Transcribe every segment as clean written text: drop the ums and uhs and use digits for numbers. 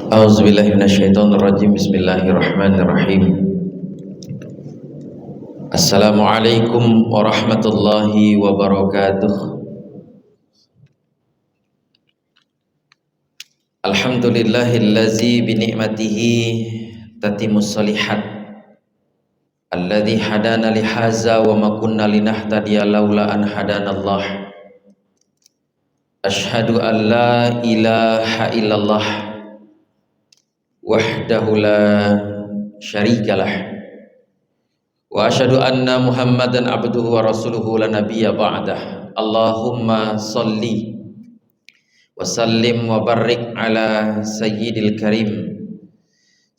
A'udzubillahi minasyaitonirrajim. Bismillahirrahmanirrahim. Assalamualaikum warahmatullahi wabarakatuh. Alhamdulillahillazi bini'matihi tatimmus shalihat. Alladzi hadana lihaza wa ma kunna linahtadiya laula an hadanallah. Asyhadu an la ilaha illallah wahdahu la syarikalah. Wa asyhadu anna Muhammadan abduhu wa rasuluhu la nabiyya ba'dah. Allahumma salli wa sallim wa barik ala sayyidil karim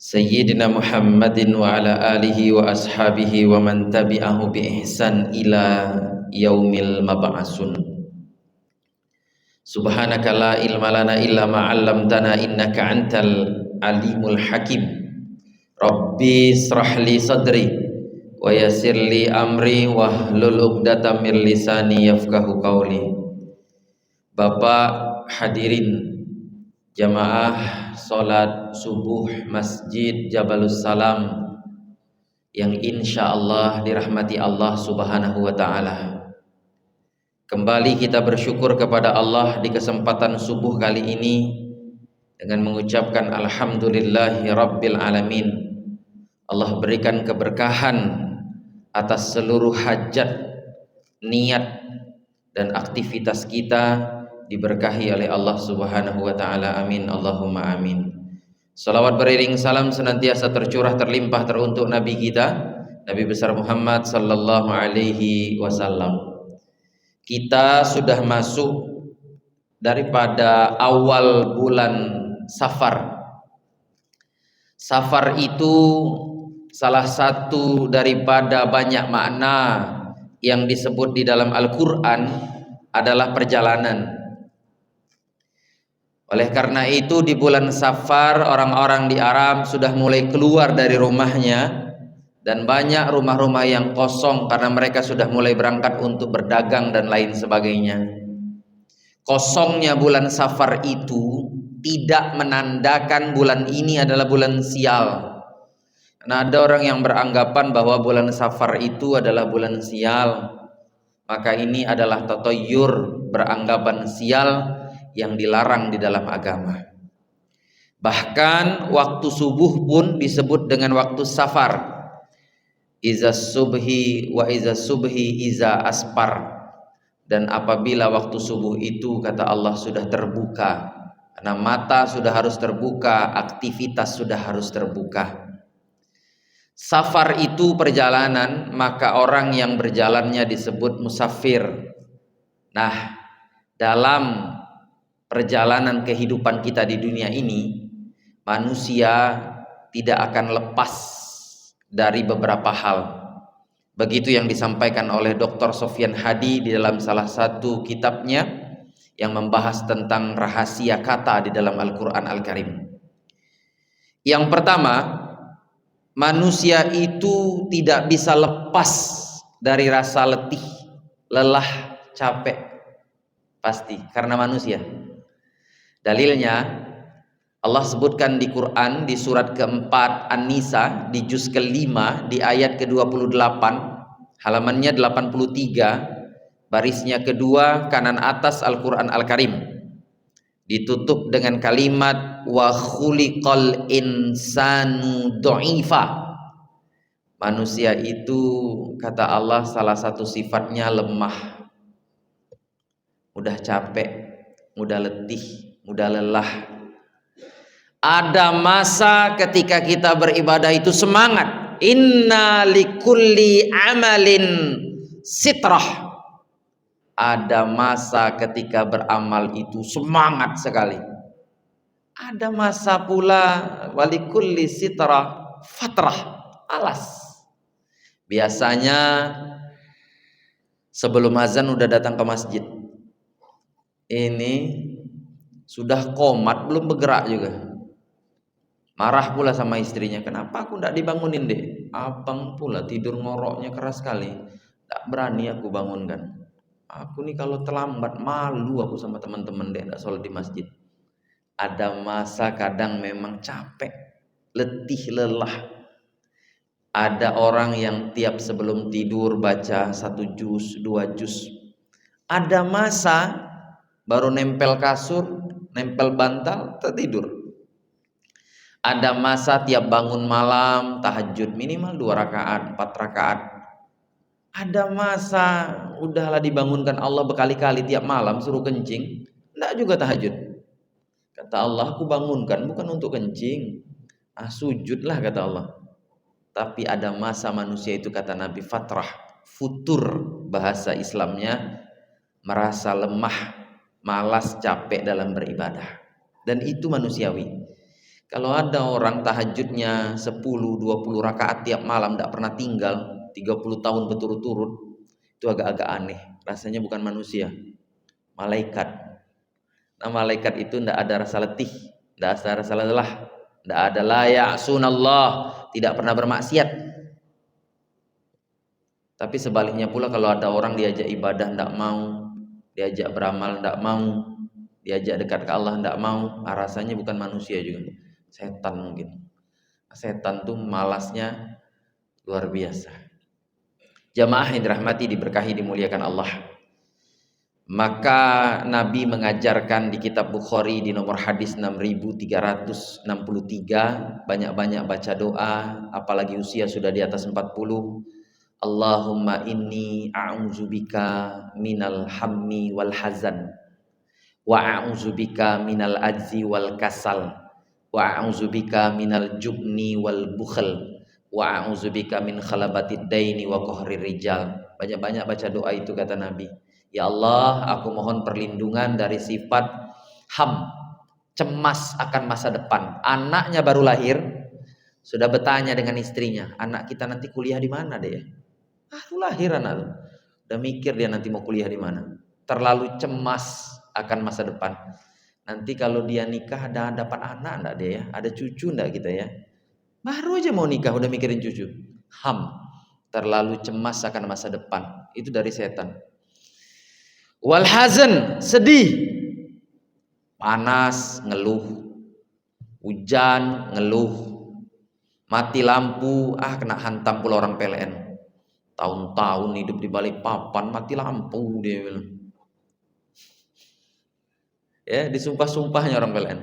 sayyidina Muhammadin wa ala alihi wa ashabihi wa man tabi'ahu bi ihsan ila yaumil mab'asun. Subhanaka la ilma lana illa ma 'allamtana innaka antal alimul hakim. Rabbi israh li sadri wa yassir li amri wahlul 'uqdatam min lisani yafqahu qawli. Bapak hadirin jamaah salat subuh Masjid Jabalus Salam yang insyaallah dirahmati Allah Subhanahu wa taala. Kembali kita bersyukur kepada Allah di kesempatan subuh kali ini dengan mengucapkan alhamdulillahi rabbil alamin. Allah berikan keberkahan atas seluruh hajat, niat dan aktivitas kita diberkahi oleh Allah Subhanahu wa taala. Amin Allahumma amin. Salawat beriring salam senantiasa tercurah terlimpah teruntuk Nabi kita, Nabi besar Muhammad sallallahu alaihi wasallam. Kita sudah masuk daripada awal bulan Safar. Safar itu salah satu daripada banyak makna yang disebut di dalam Al-Quran adalah perjalanan. Oleh karena itu di bulan Safar orang-orang di Arab sudah mulai keluar dari rumahnya, dan banyak rumah-rumah yang kosong karena mereka sudah mulai berangkat untuk berdagang dan lain sebagainya. Kosongnya bulan Safar itu tidak menandakan bulan ini adalah bulan sial. Karena ada orang yang beranggapan bahwa bulan Safar itu adalah bulan sial, maka ini adalah tatoyur, beranggapan sial yang dilarang di dalam agama. Bahkan waktu subuh pun disebut dengan waktu Safar. Iza subhi wa iza subhi iza aspar. Dan apabila waktu subuh itu kata Allah sudah terbuka, karena mata sudah harus terbuka, aktivitas sudah harus terbuka. Safar itu perjalanan, maka orang yang berjalannya disebut musafir. Nah, dalam perjalanan kehidupan kita di dunia ini, manusia tidak akan lepas dari beberapa hal. Begitu yang disampaikan oleh Dr. Sofyan Hadi di dalam salah satu kitabnya yang membahas tentang rahasia kata di dalam Al-Quran Al-Karim. Yang pertama, manusia itu tidak bisa lepas dari rasa letih, lelah, capek. Pasti, karena manusia. Dalilnya Allah sebutkan di Quran di surat keempat An-Nisa di juz ke-5 di ayat ke-28, halamannya 83, barisnya kedua kanan atas Al-Quran Al-Karim. Ditutup dengan kalimat wa khuliqal insanu dha'ifa. Manusia itu kata Allah salah satu sifatnya lemah, mudah capek, mudah letih, mudah lelah. Ada masa ketika kita beribadah itu semangat. Inna likulli amalin sitrah. Ada masa ketika beramal itu semangat sekali. Ada masa pula walikulli sitrah fatrah, alas. Biasanya sebelum azan udah datang ke masjid. Ini sudah komat belum bergerak juga. Marah pula sama istrinya, kenapa aku tidak dibangunin deh? Abang pula tidur ngoroknya keras sekali, tak berani aku bangunkan. Aku nih kalau terlambat malu aku sama teman-teman deh, tidak sholat di masjid. Ada masa kadang memang capek, letih, lelah. Ada orang yang tiap sebelum tidur baca 1 juz, 2 juz. Ada masa baru nempel kasur, nempel bantal, tertidur. Ada masa tiap bangun malam tahajud minimal 2 rakaat, 4 rakaat. Ada masa udahlah dibangunkan Allah berkali-kali tiap malam suruh kencing, enggak juga tahajud. Kata Allah, aku bangunkan bukan untuk kencing, sujudlah kata Allah. Tapi ada masa manusia itu, kata Nabi, fatrah, futur bahasa Islamnya, merasa lemah, malas, capek dalam beribadah. Dan itu manusiawi. Kalau ada orang tahajudnya 10-20 rakaat tiap malam, tidak pernah tinggal 30 tahun berturut-turut, itu agak-agak aneh. Rasanya bukan manusia, malaikat. Nah, malaikat itu tidak ada rasa letih, tidak ada rasa lelah, tidak ada la ya'sunallah, tidak pernah bermaksiat. Tapi sebaliknya pula, kalau ada orang diajak ibadah tidak mau, diajak beramal tidak mau, diajak dekat ke Allah tidak mau, rasanya bukan manusia juga, setan mungkin. Setan tuh malasnya luar biasa. Jamaah yang dirahmati, diberkahi, dimuliakan Allah. Maka Nabi mengajarkan di kitab Bukhari di nomor hadis 6363, banyak-banyak baca doa, apalagi usia sudah di atas 40. Allahumma inni a'udzubika minal hammi wal hazan, wa a'udzubika minal ajzi wal kasal, wa a'udzubika minal jubni wal bukhl, wa a'udzubika min khalabatid daini wa qahrir rijal. Banyak-banyak baca doa itu, kata Nabi. Ya Allah, aku mohon perlindungan dari sifat ham, cemas akan masa depan. Anaknya baru lahir, sudah bertanya dengan istrinya, anak kita nanti kuliah di mana deh ya? Baru lahir anak tuh, udah mikir dia nanti mau kuliah di mana. Terlalu cemas akan masa depan. Nanti kalau dia nikah dapat anak enggak dia ya? Ada cucu enggak kita ya? Baru aja mau nikah udah mikirin cucu. Ham, terlalu cemas akan masa depan. Itu dari setan. Wal hazan, sedih, panas ngeluh, hujan ngeluh, mati lampu, kena hantam pula orang PLN. Tahun-tahun hidup di Balikpapan, mati lampu dia bilang. Ya, disumpah-sumpahnya orang PLN.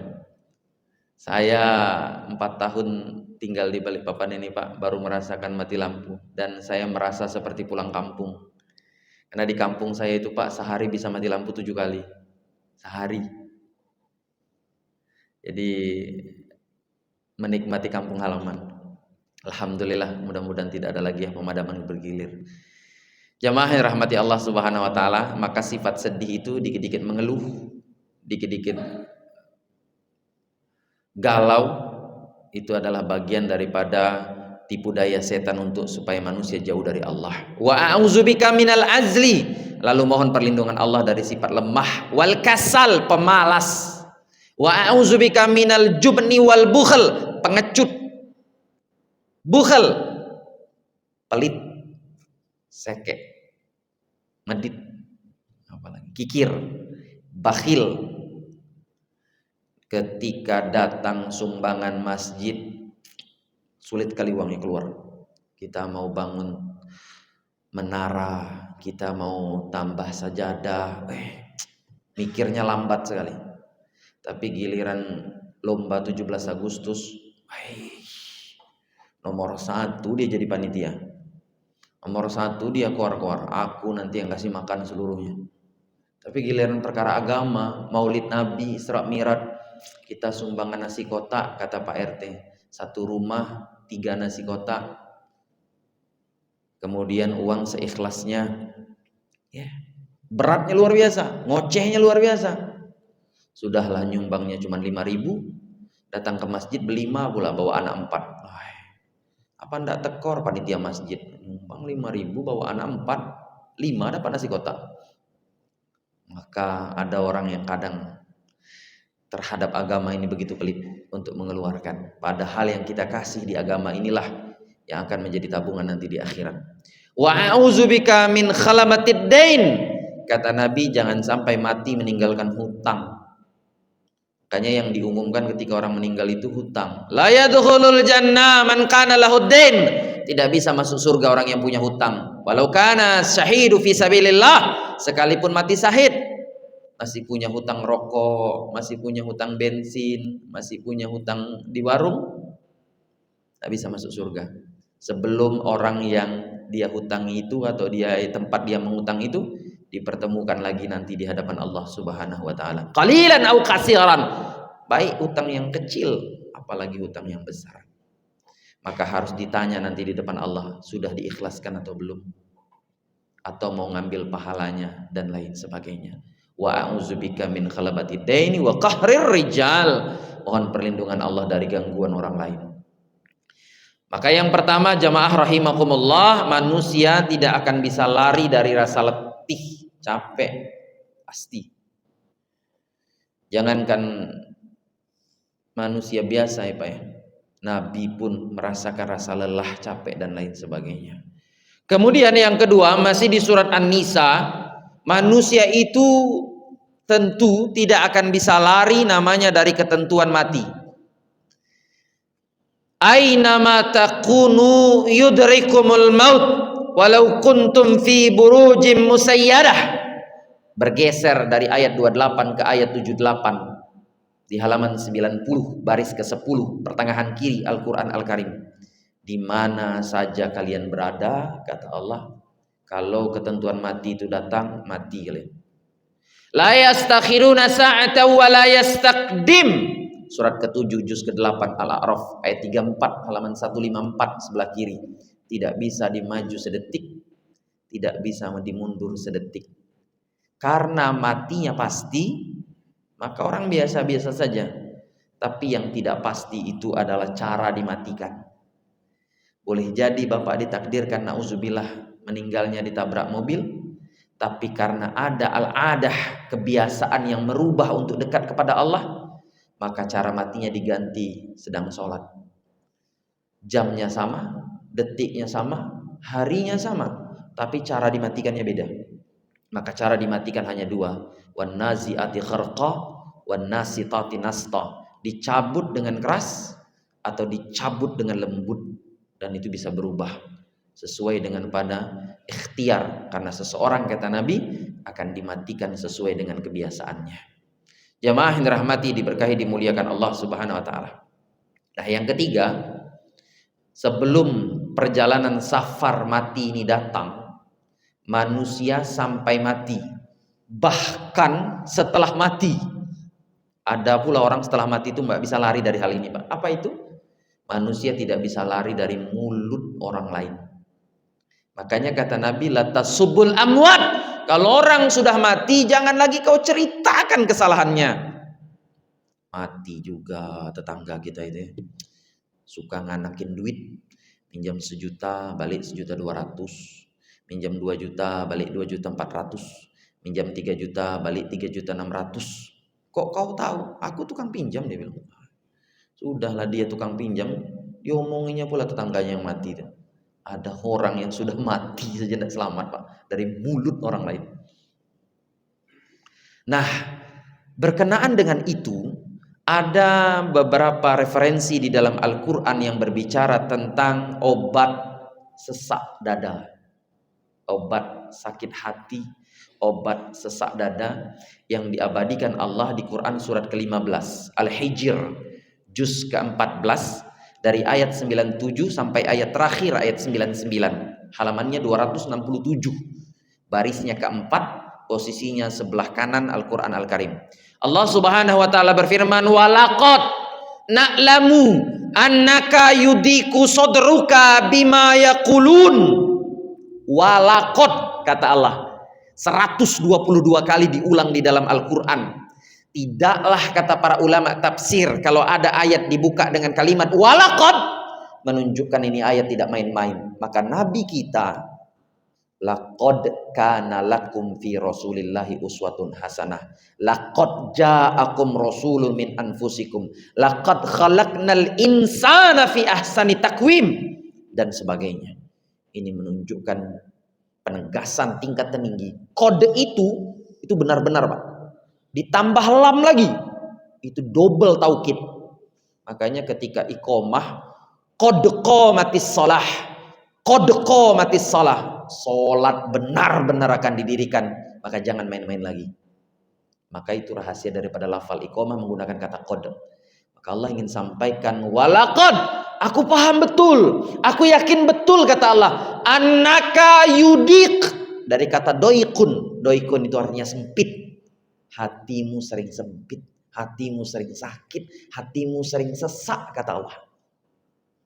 Saya 4 tahun tinggal di Balikpapan ini Pak, baru merasakan mati lampu, dan saya merasa seperti pulang kampung. Karena di kampung saya itu Pak, sehari bisa mati lampu 7 kali sehari. Jadi menikmati kampung halaman. Alhamdulillah, mudah-mudahan tidak ada lagi yang pemadaman bergilir. Jamaah yang rahmati Allah Subhanahu wa taala, maka sifat sedih itu dikit-dikit mengeluh, dikit-dikit galau, itu adalah bagian daripada tipu daya setan untuk supaya manusia jauh dari Allah. Wa a'udzubika minal azli, lalu mohon perlindungan Allah dari sifat lemah, wal kasal, pemalas. Wa a'udzubika minal jubni wal bukhl, pengecut. Bukhl, pelit, sekek, medit, apalagi kikir, bakhil. Ketika datang sumbangan masjid, sulit kali uangnya keluar. Kita mau bangun menara, kita mau tambah sajadah, mikirnya lambat sekali. Tapi giliran lomba 17 Agustus, nomor 1 dia jadi panitia, nomor 1 dia keluar-keluar, aku nanti yang kasih makan seluruhnya. Tapi giliran perkara agama, maulid Nabi, Isra Mi'raj, kita sumbangan nasi kotak, kata Pak RT, 1 rumah 3 nasi kotak, kemudian uang seikhlasnya, ya, beratnya luar biasa, ngocehnya luar biasa. Sudahlah nyumbangnya cuma 5.000, datang ke masjid berlima pula, bawa anak 4. Apa ndak tekor panitia masjid, nyumbang 5.000 bawa anak 4, 5 dapat nasi kotak. Maka ada orang yang kadang terhadap agama ini begitu pelit untuk mengeluarkan, padahal yang kita kasih di agama inilah yang akan menjadi tabungan nanti di akhirat. Wa a'udzubika min khalamatid dain, kata Nabi, jangan sampai mati meninggalkan hutang. Makanya yang diumumkan ketika orang meninggal itu hutang. La yadkhulul jannah man kana lahuddin. Tidak bisa masuk surga orang yang punya hutang. Walau kana syahidu fi sabilillah, sekalipun mati syahid, masih punya hutang rokok, masih punya hutang bensin, masih punya hutang di warung, tak bisa masuk surga. Sebelum orang yang dia hutangi itu atau dia tempat dia mengutang itu dipertemukan lagi nanti di hadapan Allah Subhanahu wa taala. Qalilan au katsiran. Baik hutang yang kecil apalagi hutang yang besar. Maka harus ditanya nanti di depan Allah, sudah diikhlaskan atau belum? Atau mau ngambil pahalanya dan lain sebagainya. Wa a'udzubika min khalabatid daini wa qahrir rijal. Mohon perlindungan Allah dari gangguan orang lain. Maka yang pertama jamaah rahimakumullah, manusia tidak akan bisa lari dari rasa letih, capek, pasti. Jangankan manusia biasa ya Pak ya, Nabi pun merasakan rasa lelah, capek dan lain sebagainya. Kemudian yang kedua masih di surat An-Nisa, manusia itu tentu tidak akan bisa lari namanya dari ketentuan mati. Aina ma takunu yudrikumul maut walau kuntum fi burujim musayyadah. Bergeser dari ayat 28 ke ayat 78 di halaman 90 baris ke-10 pertengahan kiri Al-Qur'an Al-Karim. Di mana saja kalian berada, kata Allah, kalau ketentuan mati itu datang, mati kalian. La yastakhiruna sa'atan wa la yastaqdim. Surat ke-7 juz ke-8 Al-A'raf ayat 34 halaman 154 sebelah kiri. Tidak bisa dimaju sedetik, tidak bisa dimundur sedetik. Karena matinya pasti, maka orang biasa-biasa saja. Tapi yang tidak pasti itu adalah cara dimatikan. Boleh jadi bapak ditakdirkan na'udzubillah meninggalnya ditabrak mobil, tapi karena ada al-adah, kebiasaan yang merubah untuk dekat kepada Allah, maka cara matinya diganti sedang sholat. Jamnya sama, detiknya sama, harinya sama, tapi cara dimatikannya beda. Maka cara dimatikan hanya dua, wan nazi'ati kharqa wan nasitati nasta. Dicabut dengan keras atau dicabut dengan lembut, dan itu bisa berubah sesuai dengan pada ikhtiar, karena seseorang kata Nabi akan dimatikan sesuai dengan kebiasaannya. Jamaah yang dirahmati, diberkahi, dimuliakan Allah Subhanahu wa taala. Nah, yang ketiga, sebelum perjalanan safar mati ini datang, manusia sampai mati, bahkan setelah mati. Ada pula orang setelah mati itu nggak bisa lari dari hal ini, Pak. Apa itu? Manusia tidak bisa lari dari mulut orang lain. Makanya kata Nabi, la tasubul amwat. Kalau orang sudah mati, jangan lagi kau ceritakan kesalahannya. Mati juga tetangga kita itu, suka nganakin duit, pinjam 1 juta, balik 1.200.000, pinjam 2 juta, balik 2.400.000, pinjam 3 juta, balik 3.600.000. Kok kau tahu? Aku tukang pinjam, dia bilang. Sudahlah dia tukang pinjam, diomonginnya pula tetangganya yang mati itu. Ada orang yang sudah mati saja tidak selamat, Pak, dari mulut orang lain. Nah, berkenaan dengan itu, ada beberapa referensi di dalam Al-Quran yang berbicara tentang obat sesak dada, obat sakit hati, obat sesak dada yang diabadikan Allah di Quran surat ke-15 Al-Hijr juz ke-14 dari ayat 97 sampai ayat terakhir ayat 99, halamannya 267, barisnya keempat, posisinya sebelah kanan Al-Quran Al-Karim. Allah Subhanahu wa taala berfirman, walaqad na'lamu annaka yudiku sodruka bima yaqulun. Walaqad, kata Allah, 122 kali diulang di dalam Al-Quran. Tidaklah, kata para ulama tafsir, kalau ada ayat dibuka dengan kalimat walaqad, menunjukkan ini ayat tidak main-main. Maka Nabi kita, laqad kana lakum fi rasulillahi uswatun hasanah, laqad ja'akum rasulun min anfusikum, laqad khalaqnal insana fi ahsani takwim, dan sebagainya. Ini menunjukkan penegasan tingkat tertinggi. Kode itu benar-benar, Pak. Ditambah lam lagi, Itu double taukid. Makanya ketika iqomah, qad qamatis shalah, qad qamatis shalah, salat benar-benar akan didirikan, maka jangan main-main lagi. Maka itu rahasia daripada lafal iqomah menggunakan kata qad. Maka Allah ingin sampaikan, walaqad, aku paham betul, aku yakin betul, kata Allah, annaka yudik, dari kata doikun. Doikun itu artinya sempit. Hatimu sering sempit, hatimu sering sakit, hatimu sering sesak, kata Allah.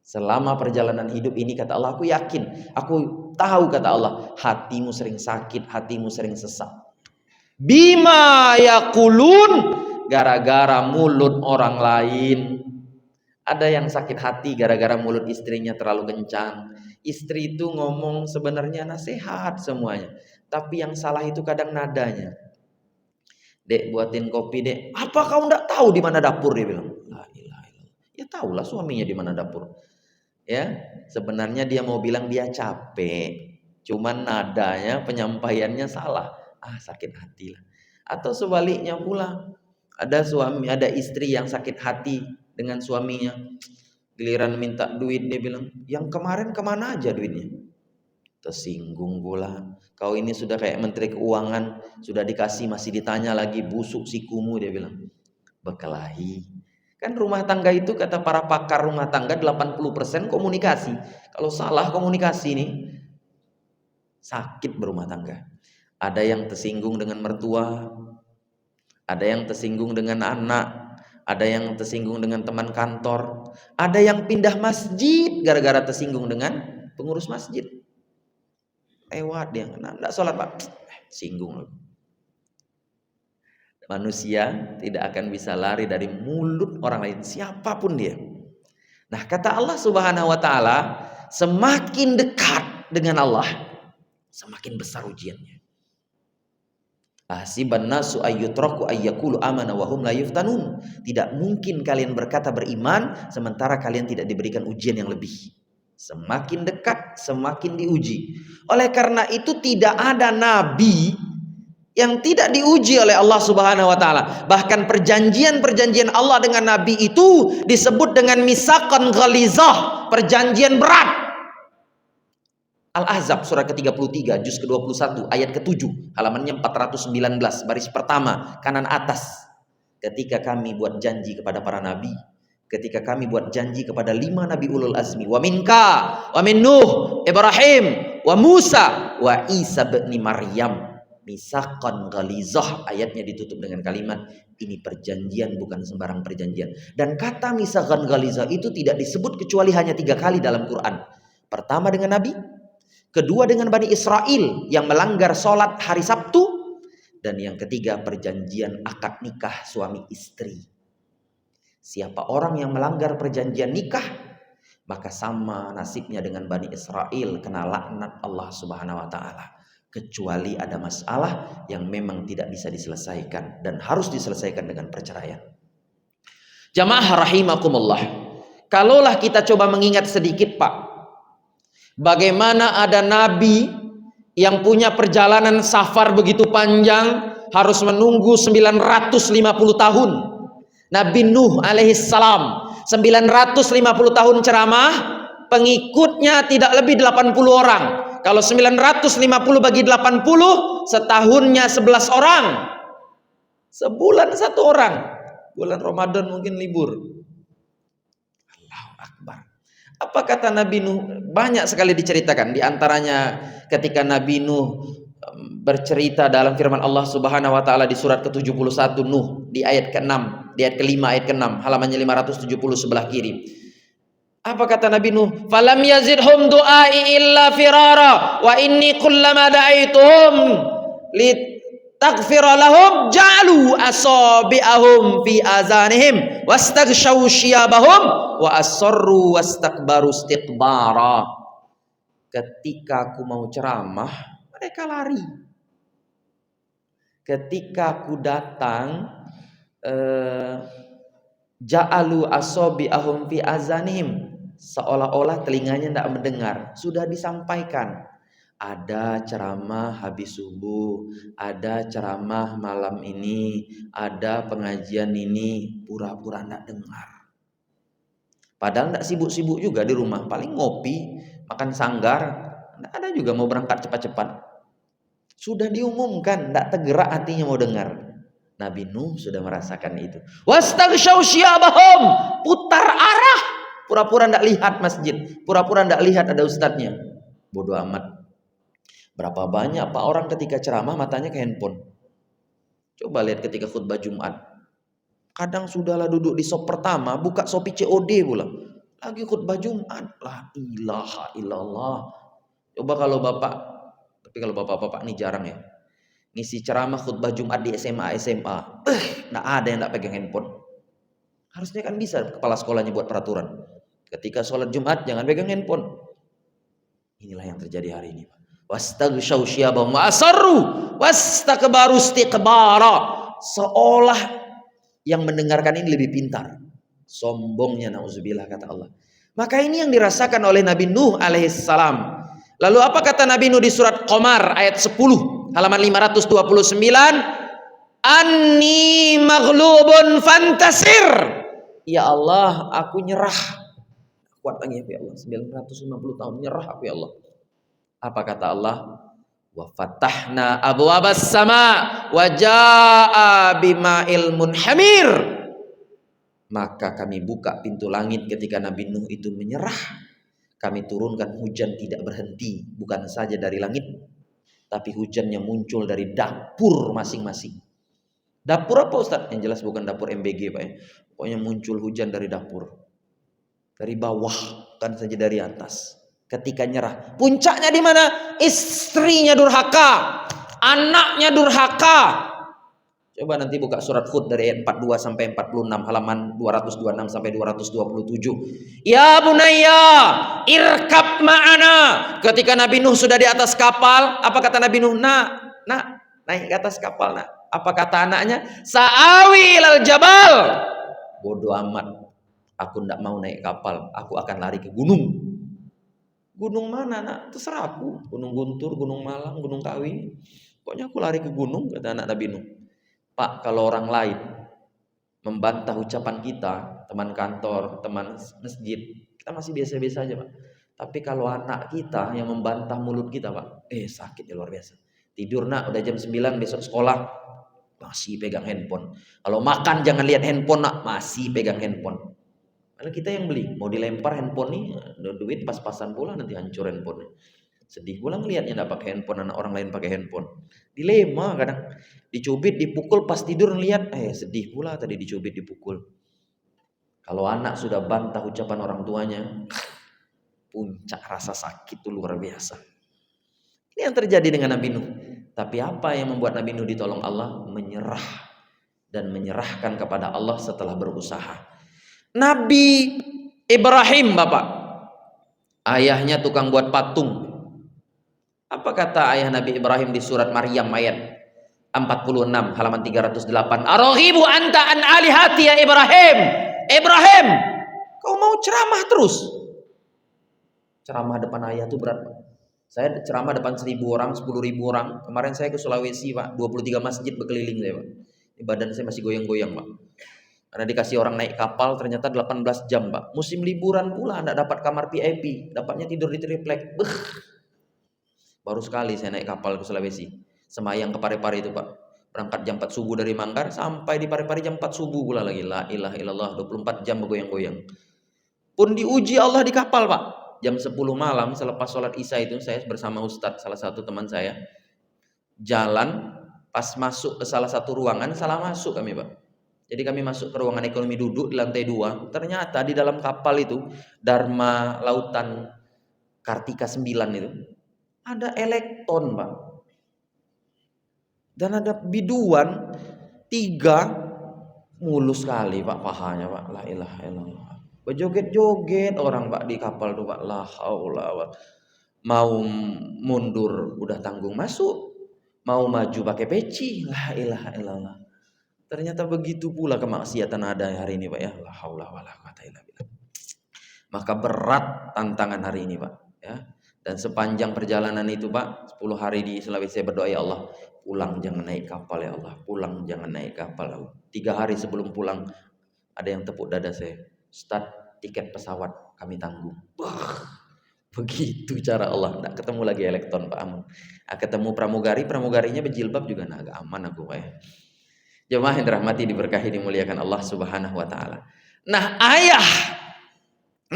Selama perjalanan hidup ini, kata Allah, aku yakin, aku tahu, kata Allah, hatimu sering sakit, hatimu sering sesak. Bima yakulun, gara-gara mulut orang lain. Ada yang sakit hati gara-gara mulut istrinya terlalu kencang. Istri itu ngomong sebenarnya nasihat semuanya, tapi yang salah itu kadang nadanya. Dek, buatin kopi, Dek. Apa kau enggak tahu di mana dapur, dia bilang. La ilaha illallah. Ya tahulah suaminya di mana dapur. Ya, sebenarnya dia mau bilang dia capek, cuman nadanya, penyampaiannya salah. Sakit hati lah. Atau sebaliknya pula, ada istri yang sakit hati dengan suaminya. Giliran minta duit, dia bilang, yang kemarin kemana aja duitnya? Tersinggung pula. Kau ini sudah kayak menteri keuangan, sudah dikasih masih ditanya lagi, busuk sikumu, dia bilang. Berkelahi. Kan rumah tangga itu, kata para pakar rumah tangga, 80% komunikasi. Kalau salah komunikasi nih, sakit berumah tangga. Ada yang tersinggung dengan mertua, ada yang tersinggung dengan anak, ada yang tersinggung dengan teman kantor, ada yang pindah masjid gara-gara tersinggung dengan pengurus masjid. Lewat dia, enggak sholat Pak, singgung. Manusia tidak akan bisa lari dari mulut orang lain, siapapun dia. Nah, kata Allah Subhanahu wa taala, semakin dekat dengan Allah, semakin besar ujiannya. Hasiban nasu ayyutraku ayyakulu amana wa hum la yuftanun. Tidak mungkin kalian berkata beriman sementara kalian tidak diberikan ujian yang lebih. Semakin dekat, semakin diuji. Oleh karena itu tidak ada nabi yang tidak diuji oleh Allah Subhanahu wa taala. Bahkan perjanjian-perjanjian Allah dengan nabi itu disebut dengan misaqan ghalizah, perjanjian berat. Al-Ahzab surah ke-33 juz ke-21 ayat ke-7, halamannya 419, baris pertama kanan atas. Ketika kami buat janji kepada para nabi, ketika kami buat janji kepada 5 nabi ulul azmi, wa minka wa min Nuh, Ibrahim, wa Musa, wa Isa bin Maryam, misaqan ghalizah, ayatnya ditutup dengan kalimat ini perjanjian, bukan sembarang perjanjian. Dan kata misaqan ghalizah itu tidak disebut kecuali hanya 3 kali dalam Quran. Pertama dengan nabi, kedua dengan Bani Israel yang melanggar sholat hari Sabtu, dan yang ketiga perjanjian akad nikah suami istri. Siapa orang yang melanggar perjanjian nikah, maka sama nasibnya dengan Bani Israel, kena laknat Allah Subhanahu wa taala. Kecuali ada masalah yang memang tidak bisa diselesaikan dan harus diselesaikan dengan perceraian. Jamaah rahimakumullah. Kalaulah kita coba mengingat sedikit Pak, bagaimana ada nabi yang punya perjalanan safar begitu panjang, harus menunggu 950 tahun. Nabi Nuh alaihissalam 950 tahun ceramah, pengikutnya tidak lebih 80 orang. Kalau 950 bagi 80, setahunnya 11 orang. Sebulan 1 orang. Bulan Ramadan mungkin libur. Allahu Akbar. Apa kata Nabi Nuh? Banyak sekali diceritakan. Di antaranya ketika Nabi Nuh bercerita dalam firman Allah Subhanahu wa taala di surat ke-71 Nuh di ayat ke-6, di ayat ke-5 ayat ke-6, halamannya 570 sebelah kiri. Apa kata Nabi Nuh? Falam yazidhum du'ai illa firara wa inni kullama da'aituhum taghfira lahum ja'alu asabi'ahum fi azanihim wastaghshaw syiyabahum wa asarru wastakbaru istikbara. Ketika aku mau ceramah, mereka lari. Ketika aku datang, ja'alu asabi'ahum fi azanihim, seolah-olah telinganya tidak mendengar. Sudah disampaikan, Ada ceramah habis subuh, ada ceramah malam ini, ada pengajian ini, pura-pura enggak dengar. Padahal enggak sibuk-sibuk juga di rumah, paling ngopi, makan sanggar, enggak ada juga mau berangkat cepat-cepat. Sudah diumumkan, enggak tergerak hatinya mau dengar. Nabi Nuh sudah merasakan itu. Wastaghshaw syiyabahum, putar arah, pura-pura enggak lihat masjid, pura-pura enggak lihat ada ustadznya. Bodoh amat. Berapa banyak Pak orang ketika ceramah matanya ke handphone. Coba lihat ketika khutbah Jumat. Kadang sudahlah duduk di sop pertama, buka Shopee COD pula. Lagi khutbah Jumat. La ilaha illallah. Coba kalau Bapak, tapi kalau Bapak-bapak ini jarang ya. Ngisi ceramah khutbah Jumat di SMA. Nggak ada yang nggak pegang handphone. Harusnya kan bisa kepala sekolahnya buat peraturan. Ketika sholat Jumat jangan pegang handphone. Inilah yang terjadi hari ini, Pak. Wastaghshaw syiyabahum wa asarru wastakbaru istikbara. Seolah yang mendengarkan ini lebih pintar. Sombongnya, nauzubillah, kata Allah. Maka ini yang dirasakan oleh Nabi Nuh alaihissalam. Lalu apa kata Nabi Nuh di surat Qamar ayat 10 halaman 529? Anni maghlubun fantasir. Ya Allah, aku nyerah. Kuat lagi ya Allah, 950 tahun nyerah aku ya Allah. Apa kata Allah? Wa fatahna abwabas sama wa jaa bima'il munhamir. Maka kami buka pintu langit ketika Nabi Nuh itu menyerah. Kami turunkan hujan tidak berhenti, bukan saja dari langit, tapi hujannya muncul dari dapur masing-masing. Dapur apa Ustaz? Yang jelas bukan dapur MBG Pak ya. Pokoknya muncul hujan dari dapur. Dari bawah, bukan saja dari atas. Ketika nyerah, puncaknya di mana? Istrinya durhaka, anaknya durhaka. Coba nanti buka surat Hud dari ayat 42 sampai 46, halaman 226 sampai 227. Ya bunayya, irkab ma'ana. Ketika Nabi Nuh sudah di atas kapal, apa kata Nabi Nuh? Nak, naik ke atas kapal, nak. Apa kata anaknya? Sa'awi lal jabal. Bodoh amat. Aku tidak mau naik kapal, aku akan lari ke gunung. Gunung mana nak? Terserah aku. Gunung Guntur, Gunung Malang, Gunung Kawi. Pokoknya aku lari ke gunung, kata anak Nabi Nuh. Pak, kalau orang lain membantah ucapan kita, teman kantor, teman masjid, kita masih biasa-biasa aja Pak. Tapi kalau anak kita yang membantah mulut kita Pak, sakit ya luar biasa. Tidur nak, udah jam 9 besok sekolah, masih pegang handphone. Kalau makan jangan lihat handphone nak, masih pegang handphone. Kalau kita yang beli, mau dilempar handphone nih, duit pas-pasan pula nanti hancur handphone. Sedih pula ngelihatnya enggak pakai handphone, anak orang lain pakai handphone. Dilema kadang, dicubit, dipukul, pas tidur ngelihat, sedih pula tadi dicubit, dipukul. Kalau anak sudah bantah ucapan orang tuanya, puncak rasa sakit itu luar biasa. Ini yang terjadi dengan Nabi Nuh. Tapi apa yang membuat Nabi Nuh ditolong Allah? Menyerah dan menyerahkan kepada Allah setelah berusaha. Nabi Ibrahim Bapak, ayahnya tukang buat patung. Apa kata ayah Nabi Ibrahim di surat Maryam ayat 46 halaman 308? Araghibu anta an alihati ya Ibrahim. Ibrahim, kau mau ceramah terus? Ceramah depan ayah itu berat Pak. Saya ceramah depan 1.000 orang, 10.000 orang. Kemarin saya ke Sulawesi Pak, 23 masjid berkeliling saya Pak. Badan saya masih goyang-goyang Pak. Karena dikasih orang naik kapal ternyata 18 jam Pak. Musim liburan pula enggak dapat kamar VIP, dapatnya tidur di triplek. Baru sekali saya naik kapal ke Sulawesi, semayang ke Parepare itu Pak. Berangkat jam 4 subuh dari Manggar, sampai di Parepare jam 4 subuh pula lagi. La ilaha illallah, 24 jam bergoyang-goyang. Pun diuji Allah di kapal Pak. Jam 10 malam selepas sholat Isya itu saya bersama Ustadz, salah satu teman saya, jalan pas masuk ke salah satu ruangan, salah masuk kami Pak. Jadi kami masuk ke ruangan ekonomi duduk di lantai 2. Ternyata di dalam kapal itu, Dharma Lautan Kartika 9 itu, ada elektron Pak. Dan ada biduan 3, mulus sekali Pak pahanya Pak. La ilaha illallah. Berjoget-joget orang Pak di kapal tuh Pak. La haula. Mau mundur udah tanggung masuk, mau maju pakai peci. La ilaha illallah. Ternyata begitu pula kemaksiatan ada hari ini Pak ya. La haula wala quwata illa billah. Maka berat tantangan hari ini Pak ya. Dan sepanjang perjalanan itu Pak, 10 hari di Sulawesi, saya berdoa, ya Allah, pulang jangan naik kapal ya Allah, pulang jangan naik kapal. 3 hari sebelum pulang ada yang tepuk dada saya, Ustaz, tiket pesawat kami tanggung. Begitu cara Allah. Nggak ketemu lagi elektron Pak Amun. Ketemu pramugarinya berjilbab juga agak aman aku Pak ya. Jemaah yang dirahmati, diberkahi, dimuliakan Allah Subhanahu wa taala. Nah, ayah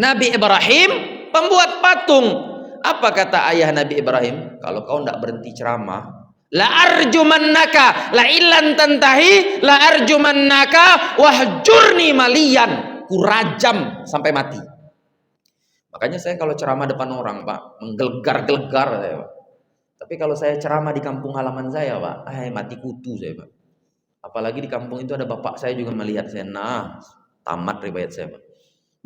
Nabi Ibrahim pembuat patung. Apa kata ayah Nabi Ibrahim? Kalau kau tidak berhenti ceramah, la arjumannaka, la illan tantahi, la arjumannaka wahjurni maliyan. Kurajam sampai mati. Makanya saya kalau ceramah depan orang Pak, menggelegar-gelegar saya Pak. Tapi kalau saya ceramah di kampung halaman saya Pak, mati kutu saya Pak. Apalagi di kampung itu ada bapak saya juga melihat saya, nah tamat riwayat saya Pak.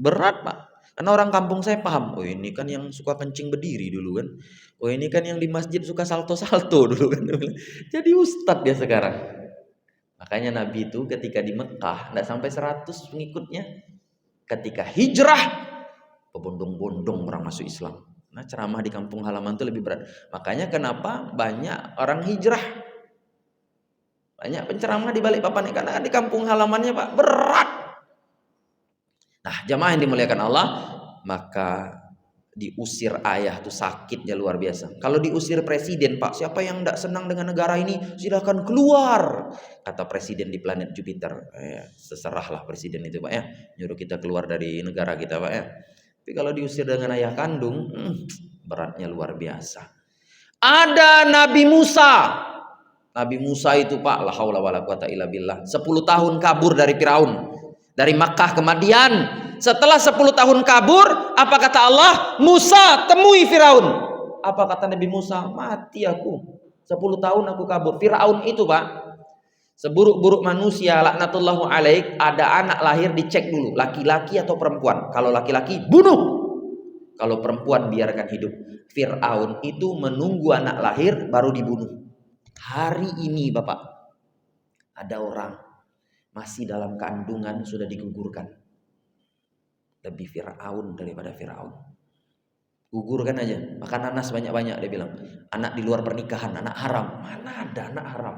Berat Pak. Karena orang kampung saya paham, oh ini kan yang suka kencing berdiri dulu kan. Oh ini kan yang di masjid suka salto-salto dulu kan. Jadi ustadz dia sekarang. Makanya Nabi itu ketika di Mekah, tidak sampai 100 pengikutnya. Ketika hijrah, berbondong-bondong orang masuk Islam. Nah ceramah di kampung halaman itu lebih berat. Makanya kenapa banyak orang hijrah. Banyak penceramah di balik papan, karena di kampung halamannya Pak berat. Nah, jamaah yang dimuliakan Allah, maka diusir ayah itu sakitnya luar biasa. Kalau diusir presiden, Pak, siapa yang tidak senang dengan negara ini, silakan keluar, kata presiden di planet Jupiter. Seserahlah presiden itu Pak ya, nyuruh kita keluar dari negara kita Pak ya. Tapi kalau diusir dengan ayah kandung, beratnya luar biasa. Ada Nabi Musa. Nabi Musa itu Pak, la haula wala quwata illa billah, 10 tahun kabur dari Firaun. Dari Makkah ke Madian. Setelah 10 tahun kabur, apa kata Allah? Musa, temui Firaun. Apa kata Nabi Musa? Mati aku. 10 tahun aku kabur. Firaun itu Pak, seburuk-buruk manusia, laknatullahu alaik, ada anak lahir dicek dulu, laki-laki atau perempuan. Kalau laki-laki, bunuh. Kalau perempuan biarkan hidup. Firaun itu menunggu anak lahir baru dibunuh. Hari ini Bapak, ada orang masih dalam kandungan sudah digugurkan. Lebih Firaun daripada Firaun. Gugurkan aja, makan nanas banyak-banyak dia bilang. Anak di luar pernikahan, anak haram. Mana ada anak haram?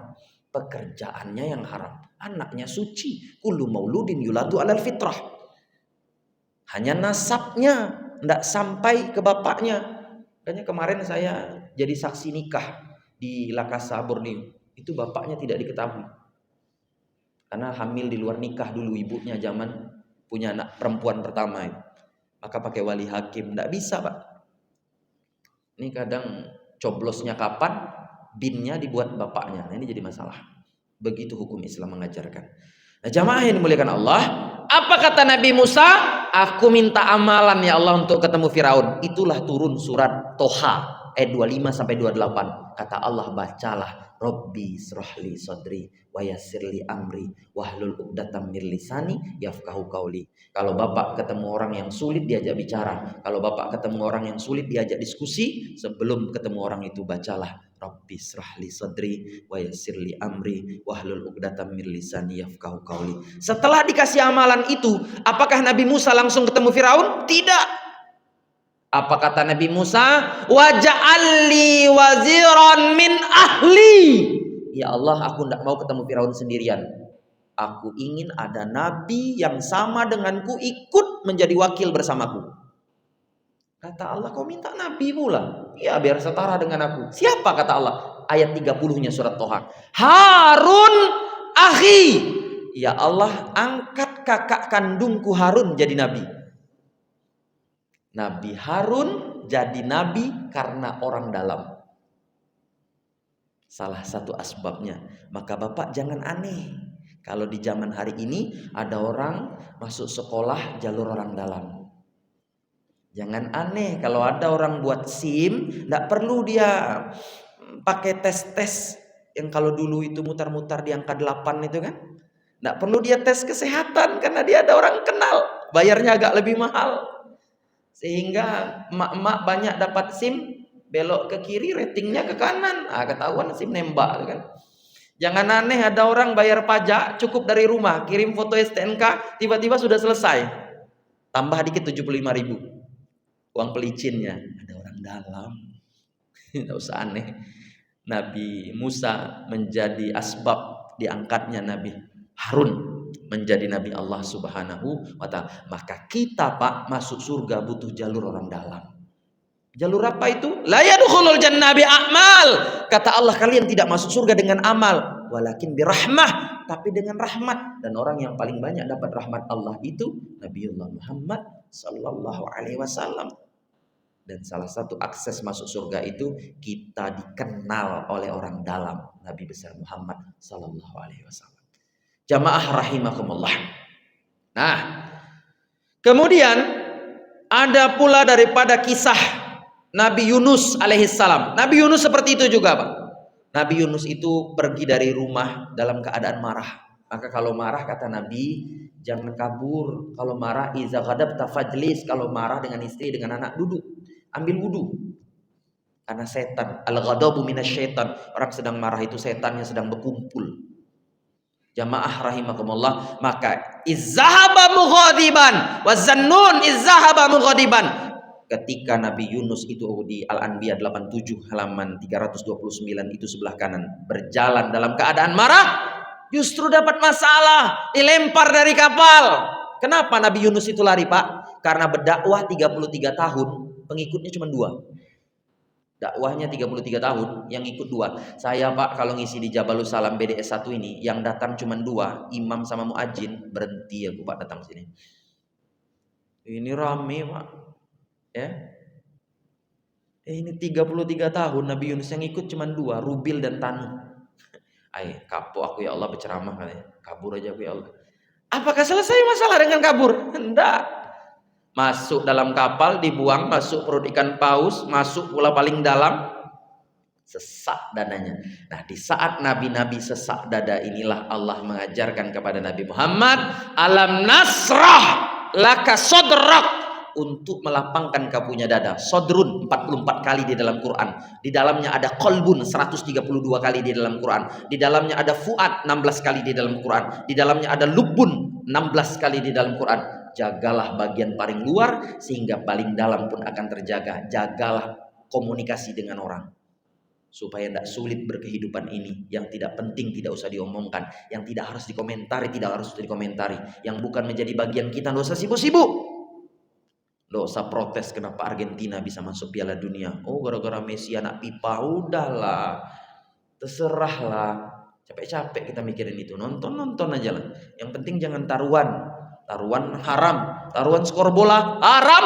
Pekerjaannya yang haram. Anaknya suci. Kullu mauludin yuladu alal fitrah. Hanya nasabnya tidak sampai ke bapaknya. Makanya kemarin saya jadi saksi nikah di Lakasa Borneo. Itu bapaknya tidak diketahui. Karena hamil di luar nikah dulu ibunya zaman punya anak perempuan pertama itu. Maka pakai wali hakim. Tidak bisa Pak. Ini kadang coblosnya kapan, binnya dibuat bapaknya. Nah, ini jadi masalah. Begitu hukum Islam mengajarkan. Nah jamaah yang dimuliakan Allah, apa kata Nabi Musa? Aku minta amalan ya Allah untuk ketemu Firaun. Itulah turun surat Toha ayat 25 sampai 28. Kata Allah, bacalah, Rabbi srohli sodri wa yassirli amri wahlul uqdatam min lisani yafqahu qauli. Kalau Bapak ketemu orang yang sulit diajak bicara, kalau Bapak ketemu orang yang sulit diajak diskusi, sebelum ketemu orang itu bacalah Rabbi srohli sodri wa yassirli amri wahlul uqdatam min lisani yafqahu qauli. Setelah dikasih amalan itu, apakah Nabi Musa langsung ketemu Firaun? Tidak. Apa kata Nabi Musa? Waja'alli waziran min ahli. Ya Allah, aku tidak mau ketemu Firaun sendirian. Aku ingin ada nabi yang sama denganku ikut menjadi wakil bersamaku. Kata Allah, kau minta nabi pula? Ya, biar setara dengan aku. Siapa kata Allah? Ayat 30-nya surat Toha. Harun akhi. Ya Allah, angkat kakak kandungku Harun jadi nabi. Nabi Harun jadi nabi karena orang dalam. Salah satu asbabnya. Maka Bapak jangan aneh. Kalau di zaman hari ini ada orang masuk sekolah jalur orang dalam. Jangan aneh kalau ada orang buat SIM, tidak perlu dia pakai tes-tes yang kalau dulu itu mutar-mutar di angka 8 itu kan. Tidak perlu dia tes kesehatan karena dia ada orang kenal. Bayarnya agak lebih mahal. Sehingga emak-emak banyak dapat SIM, belok ke kiri ratingnya ke kanan. Ketahuan SIM nembak kan. Jangan aneh ada orang bayar pajak cukup dari rumah, kirim foto STNK, tiba-tiba sudah selesai. Tambah dikit 75.000. uang pelicinnya, ada orang dalam. Tidak usah aneh. Nabi Musa menjadi asbab diangkatnya Nabi Harun menjadi Nabi Allah Subhanahu wa ta'ala. Maka kita Pak masuk surga butuh jalur orang dalam. Jalur apa itu? La yadkhulul jannah bi a'mal. Kata Allah, kalian tidak masuk surga dengan amal, walakin birahmah, tapi dengan rahmat. Dan orang yang paling banyak dapat rahmat Allah itu Nabiullah Muhammad sallallahu alaihi wasallam. Dan salah satu akses masuk surga itu kita dikenal oleh orang dalam, Nabi besar Muhammad sallallahu alaihi wasallam. Jamaah rahimakumullah. Nah, kemudian ada pula daripada kisah Nabi Yunus alaihissalam. Nabi Yunus seperti itu juga, Pak. Nabi Yunus itu pergi dari rumah dalam keadaan marah. Maka kalau marah kata Nabi, jangan kabur. Kalau marah iza ghadabta fajlis. Kalau marah dengan istri, dengan anak, duduk. Ambil wudu. Karena setan, al-ghadabu minasyaitan. Orang sedang marah itu setan yang sedang berkumpul. Jamaah rahimakumullah. Maka izzahaba mughadiban wa zannun izzahaba mughadiban. Ketika Nabi Yunus itu di Al-Anbiya 87 halaman 329 itu sebelah kanan berjalan dalam keadaan marah, justru dapat masalah, dilempar dari kapal. Kenapa Nabi Yunus itu lari, Pak? Karena berdakwah 33 tahun, pengikutnya cuma 2. Dakwahnya 33 tahun, yang ikut 2. Saya, Pak, kalau ngisi di Jabalus Salam BDS 1 ini, yang datang cuma 2, imam sama muadzin. Berhenti aku, Pak, datang sini. Ini rame, Pak. Ya. Ini 33 tahun Nabi Yunus, yang ikut cuma 2, Rubil dan Tanu. Kapok aku ya Allah berceramah katanya. Kabur aja aku ya Allah. Apakah selesai masalah dengan kabur? Enggak. Masuk dalam kapal, dibuang, masuk perut ikan paus, masuk pula paling dalam, sesak dadanya. Nah, di saat nabi-nabi sesak dada inilah Allah mengajarkan kepada Nabi Muhammad, alam nasrah laka sodrak, untuk melapangkan kau punya dada. Sodrun 44 kali di dalam Quran. Di dalamnya ada kolbun 132 kali di dalam Quran. Di dalamnya ada fuad 16 kali di dalam Quran. Di dalamnya ada lubun 16 kali di dalam Quran. Jagalah bagian paling luar sehingga paling dalam pun akan terjaga. Jagalah komunikasi dengan orang supaya tidak sulit berkehidupan ini. Yang tidak penting tidak usah diomongkan, yang tidak harus dikomentari tidak harus dikomentari, yang bukan menjadi bagian kita tidak usah sibuk-sibuk. Tidak usah protes kenapa Argentina bisa masuk Piala Dunia. Oh, gara-gara Messi anak pipa. Udahlah, terserahlah. Capek-capek kita mikirin itu. Nonton aja lah. Yang penting jangan taruhan. Taruhan haram, taruhan skor bola haram.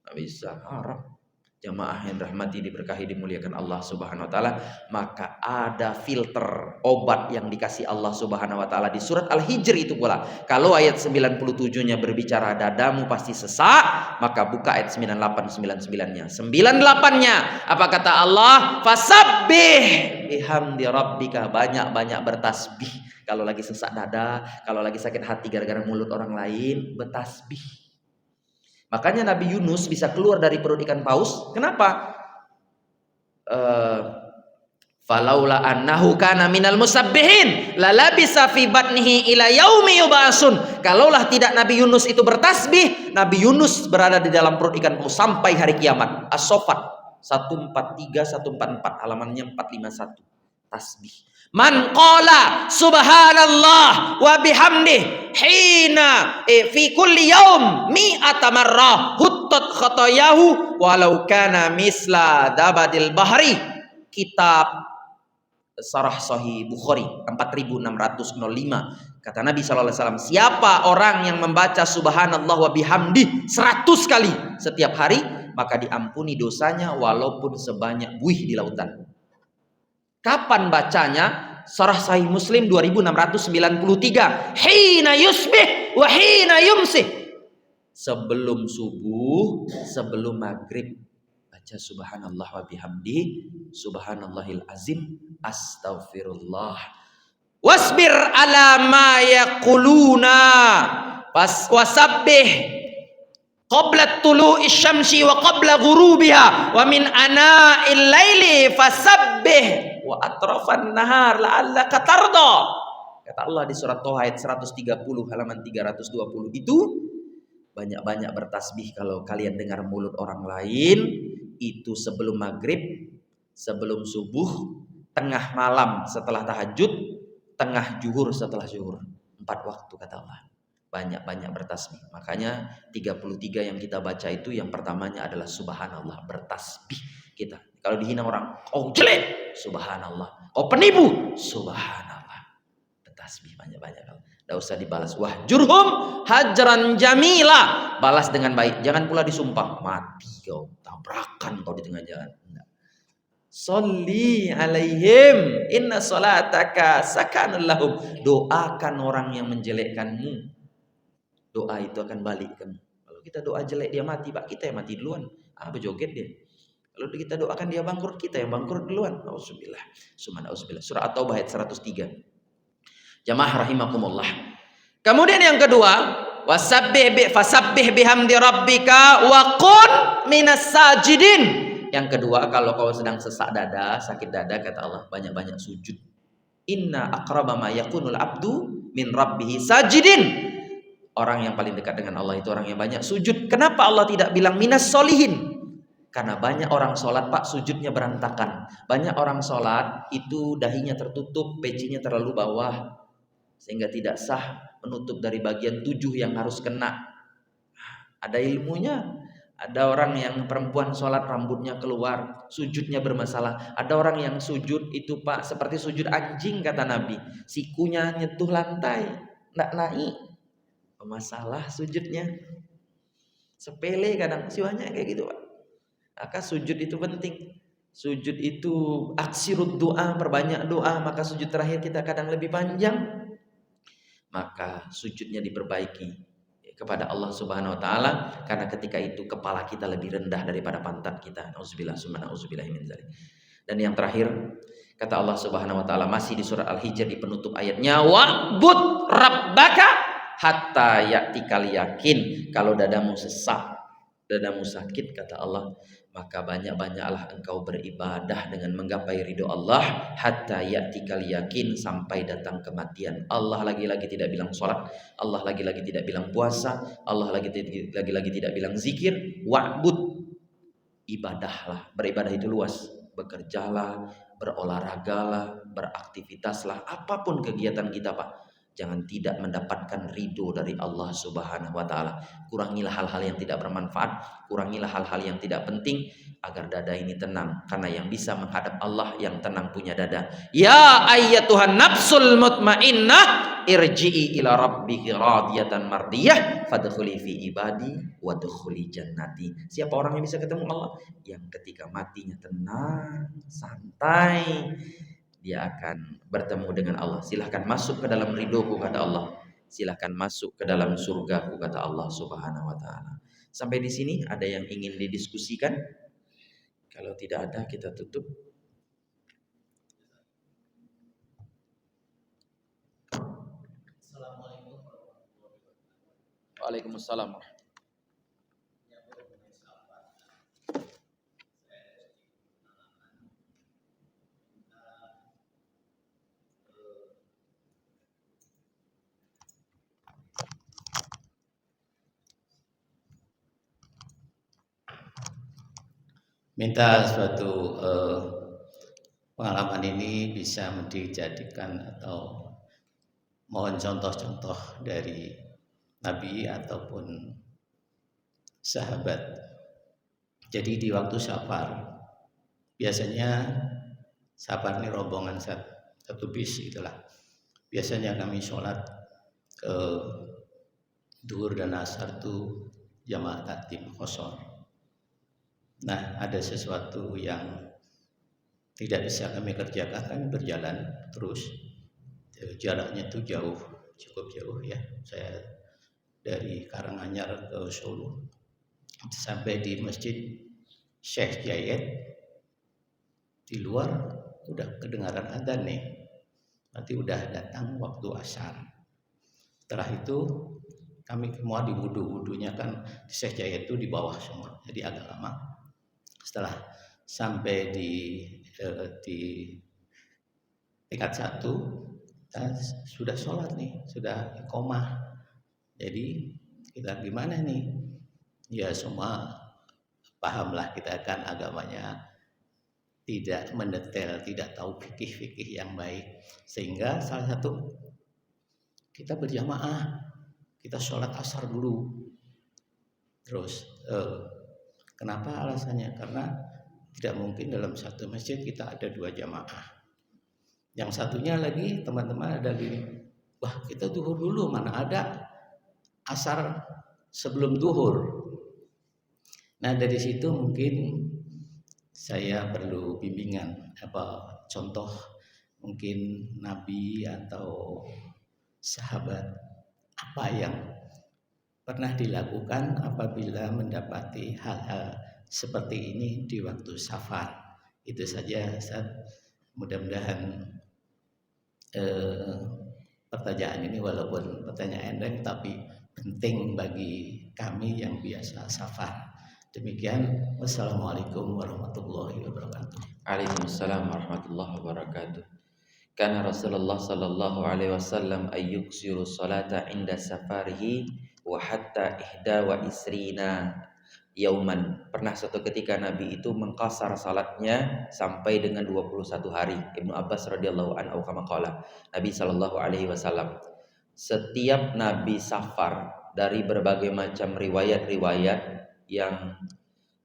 Nggak bisa, haram. Jamaah yang rahmati, diberkahi, dimuliakan Allah Subhanahu wa taala. Maka ada filter obat yang dikasih Allah Subhanahu wa taala di surat Al-Hijr itu pula. Kalau ayat 97-nya berbicara dadamu pasti sesak, maka buka ayat 98 99-nya. 98-nya apa kata Allah? Fasabbih bihamdi rabbika, banyak-banyak bertasbih. Kalau lagi sesak dada, kalau lagi sakit hati gara-gara mulut orang lain, bertasbih. Makanya Nabi Yunus bisa keluar dari perut ikan paus. Kenapa? Falaula annahu kana minal musabbihin lalabisa fi batnihi ila yaumi yub'atsun. Kalaulah tidak Nabi Yunus itu bertasbih, Nabi Yunus berada di dalam perut ikan paus sampai hari kiamat. As-Saffat 143 144 halamannya 451. Tasbih. Man qala subhanallah wa bihamdih hina fi kulli yaum mi'ata marrah huttat khatayahu walau kana misla dabadil bahri. Kitab Sarah Sahih Bukhari 4605. Kata Nabi SAW, siapa orang yang membaca subhanallah wa bihamdih 100 kali setiap hari, maka diampuni dosanya walaupun sebanyak buih di lautan. Kapan bacanya? Sarah Sahih Muslim 2693. Hina yusbih wa hina yumsih. Sebelum subuh, sebelum maghrib, baca subhanallah wa bihamdi, subhanallahil azim, astaghfirullah. Wasbir ala ma yaquluna, wasabbih qabla tulu'i syamsi wa qabla ghurubiha wa min ana'il laili fasabbih wa atrafan nahar la'allaka tarda. Kata Allah di surat Toha ayat 130 halaman 320 itu, banyak-banyak bertasbih. Kalau kalian dengar mulut orang lain itu sebelum maghrib, sebelum subuh, tengah malam setelah tahajud, tengah zuhur setelah zuhur. 4 waktu kata Allah. Banyak-banyak bertasbih. Makanya 33 yang kita baca itu yang pertamanya adalah subhanallah, bertasbih kita. Kalau dihina orang, oh jelek, subhanallah. Oh penipu, subhanallah. Bertasbih banyak-banyak. Tidak usah dibalas. Wahjurhum hajran jamila. Balas dengan baik. Jangan pula disumpah. Mati kau, tabrakan kau di tengah jalan. Enggak. Sholli alaihim inna salataka sakanul lahum. Doakan orang yang menjelekkanmu. Doa itu akan balik kamu. Kalau kita doa jelek dia mati, Pak, kita yang mati duluan. Apa joget dia? Kalau kita doakan dia bangkrut, kita yang bangkrut duluan. Auzubillah. Subhanallah. Surah At-Taubah ayat 103. Jamaah rahimakumullah. Kemudian yang kedua, fasabbih bihamdi rabbika wa qun minas sajidin. Yang kedua, kalau kau sedang sesak dada, sakit dada, kata Allah, banyak-banyak sujud. Inna aqraba ma yakunul abdu min rabbih sajidin. Orang yang paling dekat dengan Allah itu orang yang banyak sujud. Kenapa Allah tidak bilang minas solihin? Karena banyak orang sholat, Pak, sujudnya berantakan. Banyak orang sholat itu dahinya tertutup, pecinya terlalu bawah, sehingga tidak sah menutup dari bagian 7 yang harus kena. Ada ilmunya. Ada orang yang perempuan sholat rambutnya keluar, sujudnya bermasalah. Ada orang yang sujud itu, Pak, seperti sujud anjing kata Nabi. Sikunya nyentuh lantai, nggak naik. Masalah sujudnya. Sepele kadang, sih banyak kayak gitu, Pak. Maka sujud itu penting. Sujud itu aksirud doa, perbanyak doa. Maka sujud terakhir kita kadang lebih panjang. Maka sujudnya diperbaiki kepada Allah Subhanahu wa taala, karena ketika itu kepala kita lebih rendah daripada pantat kita. Nauzubillah min dzalik. Dan yang terakhir, kata Allah Subhanahu wa taala masih di surat Al-Hijr di penutup ayatnya, wa'bud rabbaka hatta ya'tikal yakin. Kalau dadamu sesak, dadamu sakit, kata Allah, maka banyak-banyaklah engkau beribadah dengan menggapai ridho Allah hatta ya'tikal yakin, sampai datang kematian. Allah lagi-lagi tidak bilang sholat, Allah lagi-lagi tidak bilang puasa, Allah lagi-lagi tidak bilang zikir. Wa'bud, ibadahlah. Beribadah itu luas. Bekerjalah, berolahragalah, beraktivitaslah, apapun kegiatan kita, Pak, jangan tidak mendapatkan ridho dari Allah Subhanahu wa taala. Kurangilah hal-hal yang tidak bermanfaat, kurangilah hal-hal yang tidak penting, agar dada ini tenang. Karena yang bisa menghadap Allah yang tenang punya dada. Ya ayyatuhan nafsul mutmainnah, irji'i ila rabbiki radiyatan mardiyah fadkhuli fi ibadi wadkhuli jannati. Siapa orang yang bisa ketemu Allah? Yang ketika matinya tenang, santai, dia akan bertemu dengan Allah. Silahkan masuk ke dalam ridhoku, kata Allah. Silahkan masuk ke dalam surgaku, kata Allah Subhanahu wa taala. Sampai di sini ada yang ingin didiskusikan? Kalau tidak ada, kita tutup. Waalaikumsalam. Minta suatu pengalaman ini bisa dijadikan atau mohon contoh-contoh dari Nabi ataupun sahabat. Jadi di waktu safar, biasanya safar ini rombongan satu bis itulah. Biasanya kami sholat duhur dan asar itu jamaah takdim qashar. Nah, ada sesuatu yang tidak bisa kami kerjakan, kami berjalan terus. Jaraknya itu jauh, cukup jauh ya. Saya dari Karanganyar ke Solo sampai di Masjid Syekh Zayed. Di luar udah kedengaran adzan nih, nanti udah datang waktu asar. Setelah itu kami semua di wudhunya kan di Syekh Zayed itu di bawah semua, jadi agak lama. Setelah sampai di tingkat 1, kita sudah sholat nih, sudah iqomah. Jadi Kita gimana nih? Ya semua pahamlah kita kan agamanya tidak mendetail, tidak tahu fikih-fikih yang baik. Sehingga salah satu kita berjamaah, kita sholat asar dulu. Terus kenapa alasannya? Karena tidak mungkin dalam satu masjid kita ada 2 jamaah. Yang satunya lagi teman-teman ada gini, wah kita duhur dulu, mana ada asar sebelum duhur. Nah dari situ mungkin saya perlu bimbingan, contoh mungkin Nabi atau sahabat apa yang pernah dilakukan apabila mendapati hal-hal seperti ini di waktu safar. Itu saja Ustaz. Mudah-mudahan pertanyaan ini walaupun pertanyaan enteng tapi penting bagi kami yang biasa safar. Demikian, wassalamualaikum warahmatullahi wabarakatuh. Waalaikumsalam warahmatullahi wabarakatuh. Kana Rasulullah sallallahu alaihi wasallam ayyuksiru salata inda safarihi wa hatta ihda wa isrina yauman. Pernah suatu ketika Nabi itu mengqasar salatnya sampai dengan 21 hari. Ibnu Abbas radhiyallahu anhu kama qala. Nabi sallallahu alaihi wasallam, setiap Nabi safar, dari berbagai macam riwayat-riwayat yang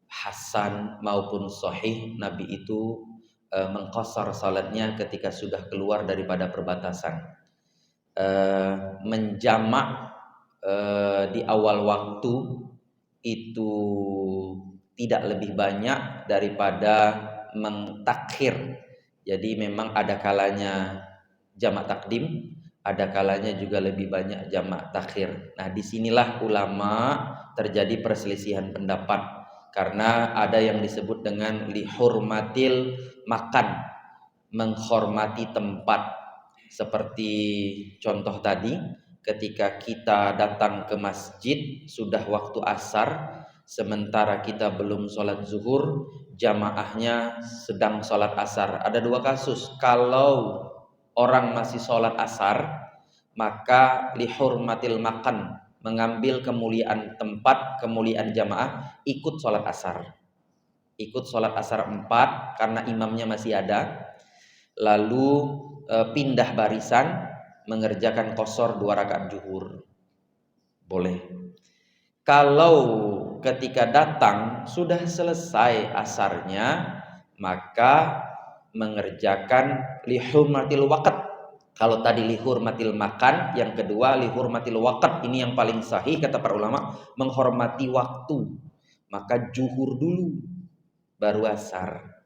hasan maupun sahih, Nabi itu mengqasar salatnya ketika sudah keluar daripada perbatasan, menjamak di awal waktu itu tidak lebih banyak daripada mentakhir. Jadi memang ada kalanya jamak takdim, ada kalanya juga lebih banyak jamak takhir. Nah, disinilah ulama terjadi perselisihan pendapat, karena ada yang disebut dengan lihurmatil makan, menghormati tempat. Seperti contoh tadi, ketika kita datang ke masjid sudah waktu asar, sementara kita belum sholat zuhur, jamaahnya sedang sholat asar. Ada 2 kasus. Kalau orang masih sholat asar, maka lihurmatil makan, mengambil kemuliaan tempat, kemuliaan jamaah, ikut sholat asar. Ikut sholat asar 4 karena imamnya masih ada. Lalu pindah barisan, mengerjakan qashar 2 rakaat zuhur. Boleh. Kalau ketika datang sudah selesai asarnya, maka mengerjakan lihurmatil waqt. Kalau tadi lihurmatil makan, yang kedua lihurmatil waqt. Ini yang paling sahih kata para ulama, menghormati waktu. Maka zuhur dulu baru asar.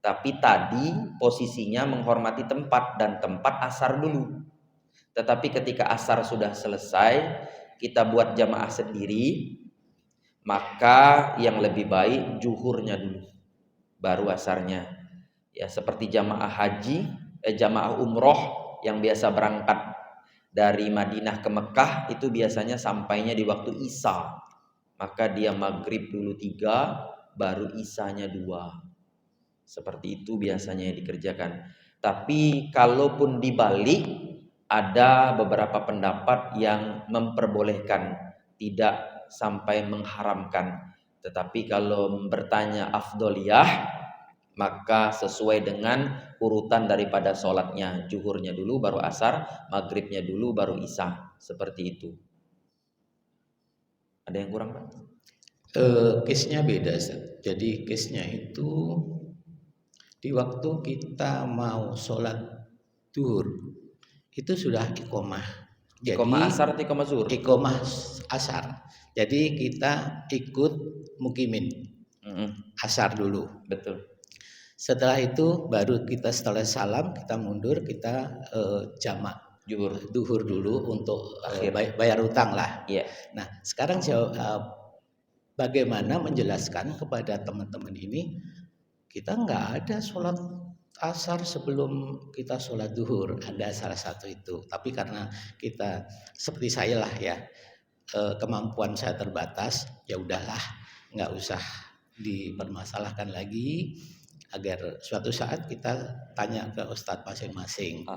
Tapi tadi posisinya menghormati tempat, dan tempat asar dulu. Tetapi ketika asar sudah selesai, kita buat jamaah sendiri, maka yang lebih baik zuhurnya dulu baru asarnya. Ya, seperti jamaah haji, jamaah umroh yang biasa berangkat dari Madinah ke Mekah, itu biasanya sampainya di waktu Isya. Maka dia maghrib dulu 3, baru Isyanya 2. Seperti itu biasanya yang dikerjakan. Tapi kalaupun dibalik, ada beberapa pendapat yang memperbolehkan, tidak sampai mengharamkan. Tetapi kalau bertanya afdoliyah, maka sesuai dengan urutan daripada sholatnya. Zuhurnya dulu baru asar, maghribnya dulu baru isya. Seperti itu. Ada yang kurang, Pak? Case-nya beda, Ustaz. Jadi case-nya itu di waktu kita mau sholat duhur itu sudah iqomah. Iqomah asar atau iqomah zuhur? Iqomah asar. Jadi kita ikut mukimin asar dulu. Betul. Setelah itu baru kita setelah salam kita mundur, kita jamak duhur dulu untuk bayar utang lah. Yeah. Nah sekarang bagaimana menjelaskan kepada teman-teman ini, kita nggak ada sholat asar sebelum kita sholat duhur. Ada salah satu itu, tapi karena kita seperti saya lah ya, kemampuan saya terbatas, ya udahlah nggak usah dipermasalahkan lagi, agar suatu saat kita tanya ke ustadz masing-masing.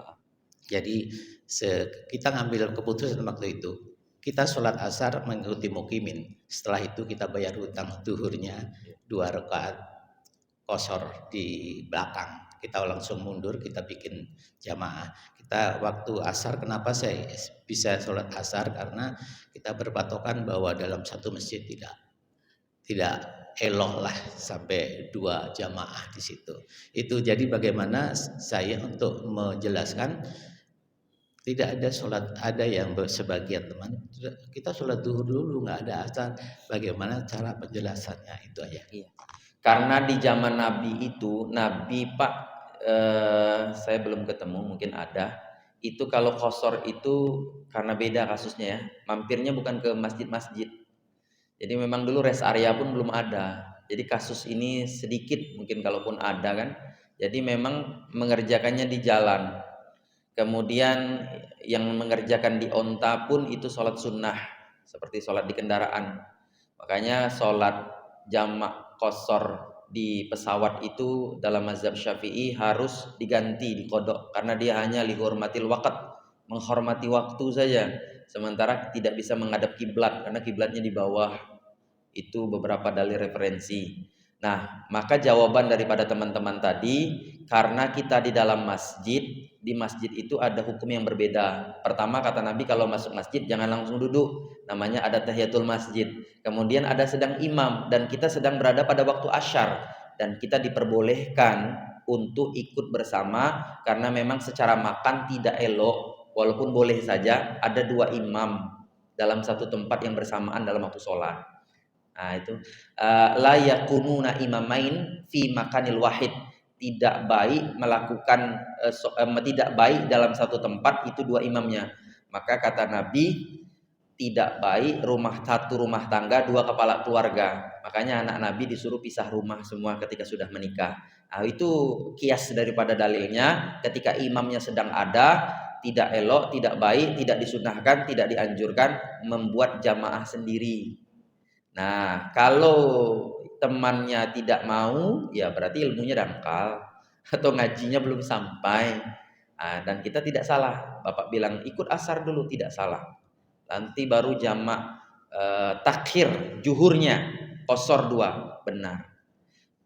Jadi kita ngambil keputusan waktu itu, kita sholat asar mengikuti mukimin. Setelah itu kita bayar hutang duhurnya 2 rakaat qashar di belakang. Kita langsung mundur, kita bikin jamaah. Kita waktu asar, kenapa saya bisa sholat asar? Karena kita berpatokan bahwa dalam satu masjid tidak elok lah sampai 2 jamaah di situ. Itu jadi bagaimana saya untuk menjelaskan, tidak ada sholat, ada yang sebagian teman kita sholat duhur dulu, nggak ada asar. Bagaimana cara penjelasannya itu aja. Iya. Karena di zaman Nabi itu, Nabi Pak, saya belum ketemu, mungkin ada. Itu kalau qashar itu karena beda kasusnya ya, mampirnya bukan ke masjid-masjid. Jadi memang dulu rest area pun belum ada. Jadi kasus ini sedikit mungkin kalaupun ada kan. Jadi memang mengerjakannya di jalan. Kemudian yang mengerjakan di onta pun itu sholat sunnah, seperti sholat di kendaraan. Makanya sholat jamak qashar di pesawat itu dalam mazhab Syafi'i harus diganti, dikodok, karena dia hanya lihurmatil waqt, menghormati waktu saja, sementara tidak bisa menghadap kiblat karena kiblatnya di bawah. Itu beberapa dalil referensi. Nah, maka jawaban daripada teman-teman tadi, karena kita di dalam masjid, di masjid itu ada hukum yang berbeda. Pertama kata Nabi, kalau masuk masjid jangan langsung duduk, namanya ada tahiyatul masjid. Kemudian ada sedang imam dan kita sedang berada pada waktu asyar, dan kita diperbolehkan untuk ikut bersama karena memang secara makan tidak elok, walaupun boleh saja ada 2 imam dalam satu tempat yang bersamaan dalam waktu sholat. Nah itu la yakununa imamain fi makanil wahid, tidak baik melakukan tidak baik dalam satu tempat itu 2 imamnya. Maka kata Nabi, tidak baik satu rumah tangga 2 kepala keluarga. Makanya anak Nabi disuruh pisah rumah semua ketika sudah menikah. Nah, itu kias daripada dalilnya, ketika imamnya sedang ada, tidak elok, tidak baik, tidak disunahkan, tidak dianjurkan membuat jamaah sendiri. Nah, kalau temannya tidak mau, ya berarti ilmunya dangkal atau ngajinya belum sampai. Nah, dan kita tidak salah. Bapak bilang ikut asar dulu, tidak salah. Nanti baru jamak takhir juhurnya qashar 2, benar.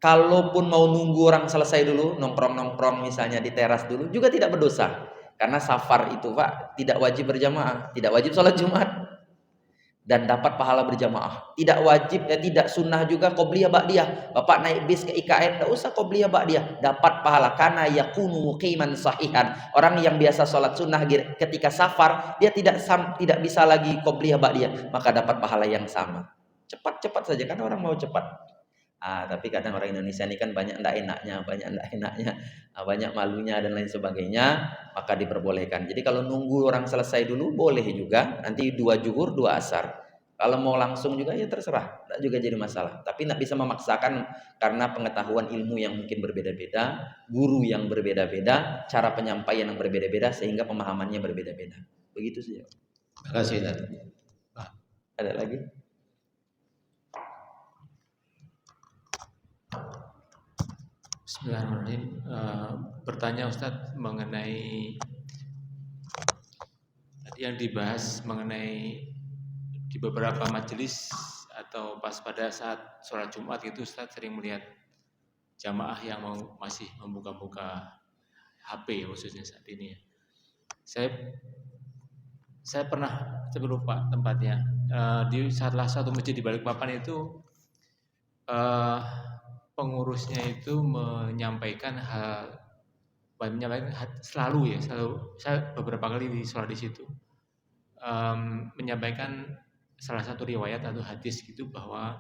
Kalaupun mau nunggu orang selesai dulu, nongkrong-nongkrong misalnya di teras dulu, juga tidak berdosa. Karena safar itu Pak tidak wajib berjamaah, tidak wajib sholat Jumat, dan dapat pahala berjamaah. Tidak wajib, tidak sunnah juga qobliyah ba'diyah. Bapak naik bis ke IKN, tidak usah qobliyah ba'diyah, dapat pahala karena yakunu muqiman sahihan. Orang yang biasa sholat sunnah ketika safar, dia tidak bisa lagi qobliyah ba'diyah, maka dapat pahala yang sama. Cepat-cepat saja, karena orang mau cepat. Tapi kadang orang Indonesia ini kan banyak enggak enaknya, banyak malunya dan lain sebagainya, maka diperbolehkan. Jadi kalau nunggu orang selesai dulu boleh juga, nanti 2 zuhur 2 asar. Kalau mau langsung juga ya terserah, enggak juga jadi masalah. Tapi enggak bisa memaksakan karena pengetahuan ilmu yang mungkin berbeda-beda, guru yang berbeda-beda, cara penyampaian yang berbeda-beda sehingga pemahamannya berbeda-beda. Begitu saja. Terima kasih. Ada lagi? Bismillahirrahmanirrahim. Bertanya Ustadz mengenai tadi yang dibahas mengenai di beberapa majelis atau pas pada saat sholat Jumat itu Ustadz sering melihat jamaah yang masih membuka-buka HP khususnya saat ini. Saya pernah, saya lupa tempatnya, di salah satu masjid di Balikpapan itu pengurusnya itu menyampaikan selalu saya beberapa kali sholat di situ, menyampaikan salah satu riwayat atau hadis gitu bahwa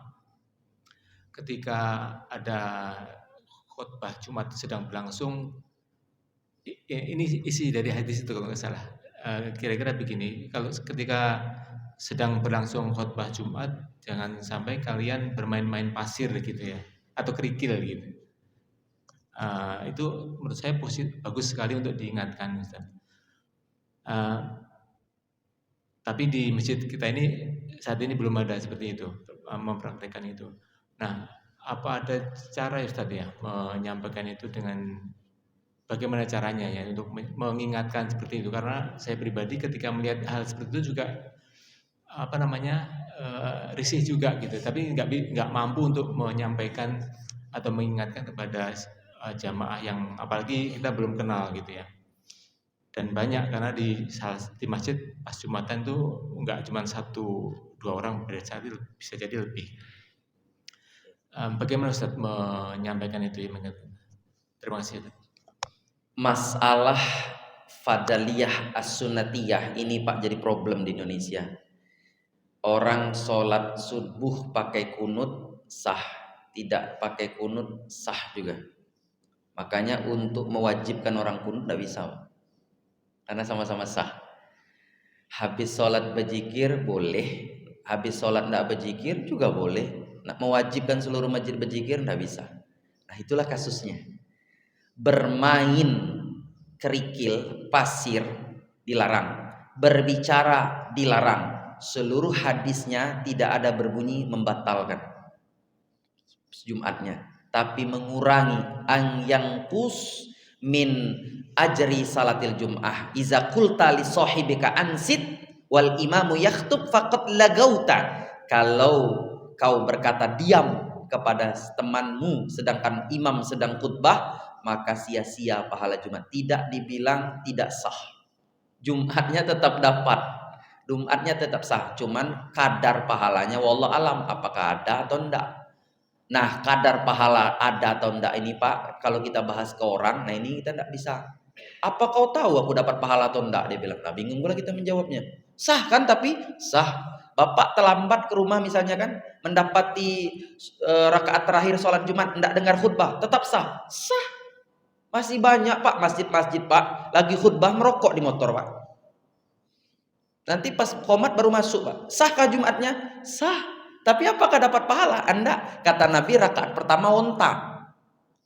ketika ada khutbah Jumat sedang berlangsung, ini isi dari hadis itu kalau nggak salah, kira-kira begini, kalau ketika sedang berlangsung khutbah Jumat jangan sampai kalian bermain-main pasir gitu ya, atau kerikil gitu. Itu menurut saya bagus sekali untuk diingatkan, Ustaz. Tapi di masjid kita ini saat ini belum ada seperti itu, mempraktekkan itu. Nah, apa ada cara Ustaz ya menyampaikan itu dengan bagaimana caranya ya untuk mengingatkan seperti itu? Karena saya pribadi ketika melihat hal seperti itu juga risih juga gitu, tapi nggak mampu untuk menyampaikan atau mengingatkan kepada jamaah yang apalagi kita belum kenal gitu ya. Dan banyak karena di masjid pas Jumatan tuh nggak cuma 1-2 orang, bisa jadi lebih. Bagaimana Ustaz menyampaikan itu ya? Terima kasih. Masalah fadaliyah as-sunnatiyah ini Pak jadi problem di Indonesia. Orang sholat subuh pakai kunut sah, tidak pakai kunut sah juga. Makanya untuk mewajibkan orang kunut tidak bisa, karena sama-sama sah. Habis sholat berzikir boleh, habis sholat tidak berzikir juga boleh. Nak mewajibkan seluruh masjid berzikir tidak bisa. Nah itulah kasusnya. Bermain kerikil pasir dilarang, berbicara dilarang. Seluruh hadisnya tidak ada berbunyi membatalkan Jumatnya, tapi mengurangi an yangkus min ajri salatil jum'ah iza qulta li sahibika ansit wal imamu yakhtub faqad lagauta. Kalau kau berkata diam kepada temanmu sedangkan imam sedang khutbah, maka sia-sia pahala Jumat. Tidak dibilang tidak sah, Jumatnya tetap dapat, Jumatnya tetap sah, cuman kadar pahalanya wallah alam apakah ada atau enggak. Nah kadar pahala ada atau enggak ini Pak, kalau kita bahas ke orang, nah ini kita enggak bisa. Apa kau tahu aku dapat pahala atau enggak? Dia bilang. Nah bingung pula kita menjawabnya. Sah kan, tapi sah. Bapak terlambat ke rumah misalnya kan, mendapati rakaat terakhir sholat Jumat, enggak dengar khutbah, tetap sah. Sah. Masih banyak Pak masjid-masjid Pak lagi khutbah merokok di motor Pak. Nanti pas qomat baru masuk Pak. Sahkah Jumatnya? Sah. Tapi apakah dapat pahala? Anda kata Nabi rakaat pertama onta.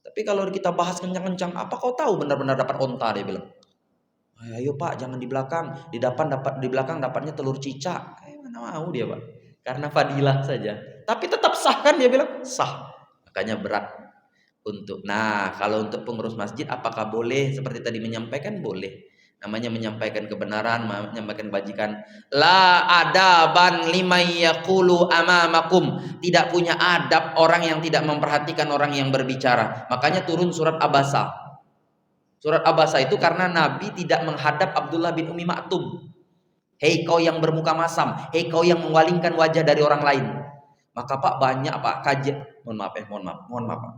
Tapi kalau kita bahas kencang-kencang, apa kau tahu benar-benar dapat onta? Dia bilang. Ayo Pak, jangan di belakang. Di belakang dapatnya telur cicak. Mana mau dia Pak? Karena fadilah saja. Tapi tetap sah kan dia bilang? Sah. Makanya berat untuk. Nah, kalau untuk pengurus masjid apakah boleh seperti tadi menyampaikan? Boleh. Namanya menyampaikan kebenaran, menyampaikan kebajikan. La adaban limay yaqulu amamakum. Tidak punya adab orang yang tidak memperhatikan orang yang berbicara. Makanya turun surat Abasa. Surat Abasa itu karena Nabi tidak menghadap Abdullah bin Umi Maktum. Hei kau yang bermuka masam, hei kau yang mengwalingkan wajah dari orang lain. Maka Pak banyak Pak kajian. Mohon maaf Pak.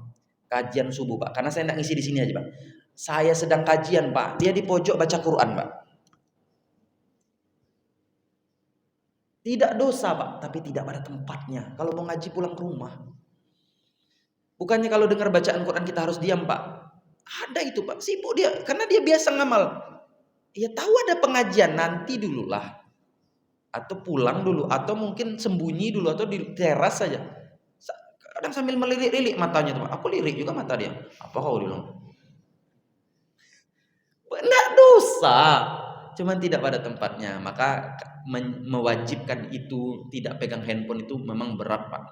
Kajian subuh Pak, karena saya tidak ngisi di sini aja Pak. Saya sedang kajian Pak, dia di pojok baca Quran Pak. Tidak dosa Pak, tapi tidak pada tempatnya. Kalau mau ngaji pulang ke rumah. Bukannya kalau dengar bacaan Quran kita harus diam Pak. Ada itu Pak, sibuk dia, karena dia biasa ngamal. Ya tahu ada pengajian, nanti dululah. Atau pulang dulu, atau mungkin sembunyi dulu, atau di teras saja. Kadang sambil melirik-lirik matanya teman. Aku lirik juga mata dia. Apa kau bilang? Tidak dosa, cuman tidak pada tempatnya. Maka mewajibkan itu tidak pegang handphone itu memang berat Pak.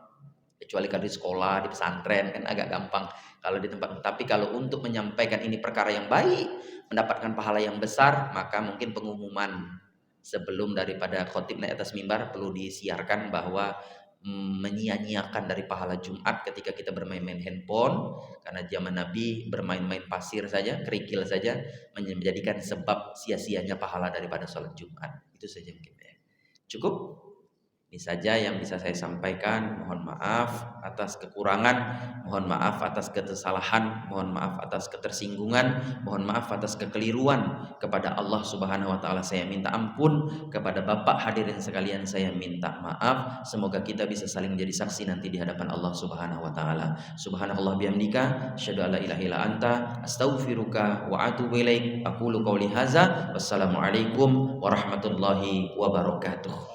Kecuali kalau di sekolah, di pesantren kan agak gampang kalau di tempat. Tapi kalau untuk menyampaikan ini perkara yang baik, mendapatkan pahala yang besar, maka mungkin pengumuman sebelum daripada khotib naik atas mimbar perlu disiarkan bahwa menyia-nyiakan dari pahala Jumat ketika kita bermain-main handphone, karena zaman Nabi bermain-main pasir saja, kerikil saja menjadikan sebab sia-sianya pahala daripada sholat Jumat. Itu saja mungkin ya. Cukup. Ini saja yang bisa saya sampaikan. Mohon maaf atas kekurangan, mohon maaf atas kesalahan, mohon maaf atas ketersinggungan, mohon maaf atas kekeliruan. Kepada Allah Subhanahu wa taala saya minta ampun, kepada Bapak hadirin sekalian saya minta maaf. Semoga kita bisa saling menjadi saksi nanti di hadapan Allah Subhanahu wa taala. Subhanallah bihamdika, asyhadu alla ilaha illa anta, astaghfiruka wa atubu ilaik. Aqulu qouli hadza, wassalamualaikum warahmatullahi wabarakatuh.